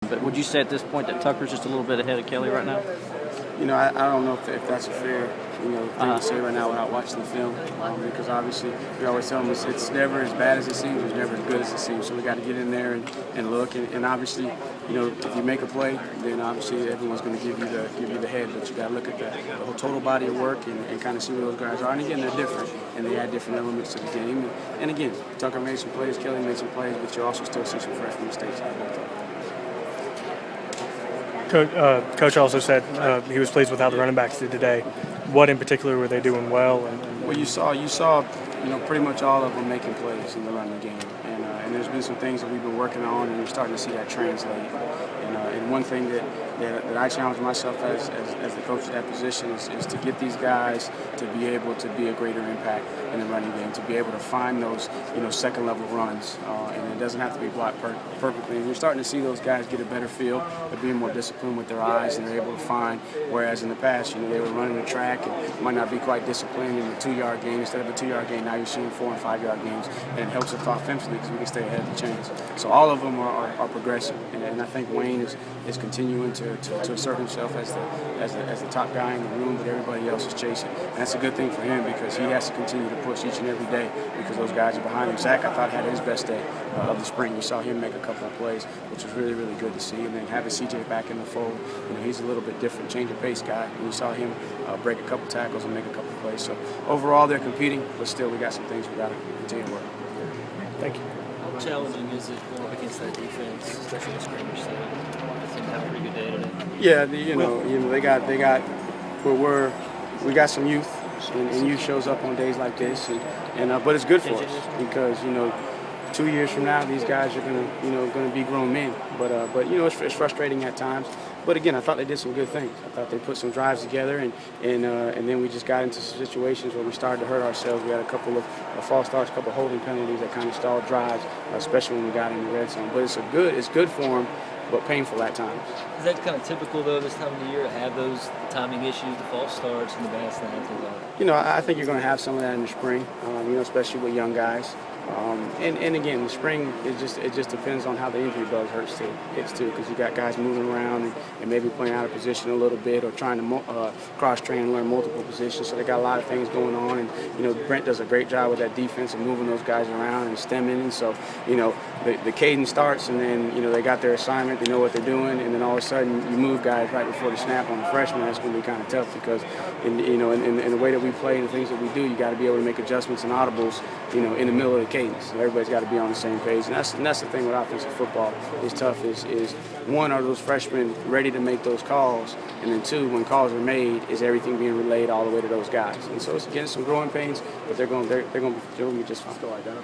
But would you say at this point that Tucker's just a little bit ahead of Kelly right now? I don't know if that's a fair, thing to say right now without watching the film, because obviously we always tell them it's never as bad as it seems, it's never as good as it seems. So we got to get in there and look, and obviously, if you make a play, then obviously everyone's going to give you the head, but you got to look at the whole total body of work and kind of see where those guys are. And again, they're different, and they add different elements to the game. And again, Tucker made some plays, Kelly made some plays, but you also still see some freshman mistakes out of both of them. Coach also said he was pleased with how the running backs did today. What in particular were they doing well? Well, you saw, pretty much all of them making plays in the running game, and there's been some things that we've been working on, and you're starting to see that translate. And one thing that I challenge myself as the coach of that position is to get these guys to be able to be a greater impact in the running game, to be able to find those second level runs, and it doesn't have to be blocked perfectly. And you're starting to see those guys get a better feel. They're being more disciplined with their eyes, and they're able to find. Whereas in the past, they were running the track and might not be quite disciplined in the 2-yard game. Instead of a 2-yard game, now you're seeing 4- and 5-yard games, and it helps us offensively because we can stay ahead of the chains. So all of them are progressing, and I think Wayne is continuing to assert himself as the top guy in the room, but everybody else is chasing. And that's a good thing for him because he has to continue to push each and every day because those guys are behind him. Zach, I thought, had his best day of the spring. We saw him make a couple of plays, which was really, really good to see. And then having CJ back in the fold, he's a little bit different, change of pace guy. And you saw him break a couple tackles and make a couple of plays. So overall, they're competing, but still we got some things we got to continue to work. Thank you. How challenging is it going up against that defense, especially the scrimmage side? They seem to have a pretty good day today. Yeah, we got some youth, and youth shows up on days like this, but it's good for us because 2 years from now these guys are gonna be grown men. But it's frustrating at times. But again, I thought they did some good things. I thought they put some drives together, and then we just got into some situations where we started to hurt ourselves. We had a couple of false starts, a couple of holding penalties that kind of stalled drives, especially when we got in the red zone. But it's good for them, but painful at times. Is that kind of typical, though, this time of the year to have those timing issues, the false starts, and the bad snaps? I think you're going to have some of that in the spring, especially with young guys. And again, the spring, it just depends on how the injury bug hits too, because you got guys moving around and maybe playing out of position a little bit or trying to cross-train and learn multiple positions. So they got a lot of things going on, and Brent does a great job with that defense and moving those guys around and stemming. And so the cadence starts, and then they got their assignment, they know what they're doing, and then all of a sudden you move guys right before the snap on the freshman. That's going to be kind of tough because in the way that we play and the things that we do, you got to be able to make adjustments and audibles in the middle of the cadence. So everybody's got to be on the same page, and that's the thing with offensive football. Is tough. Is one, are those freshmen ready to make those calls, and then two, when calls are made, is everything being relayed all the way to those guys? And so it's again some growing pains, but they're going to be just fine.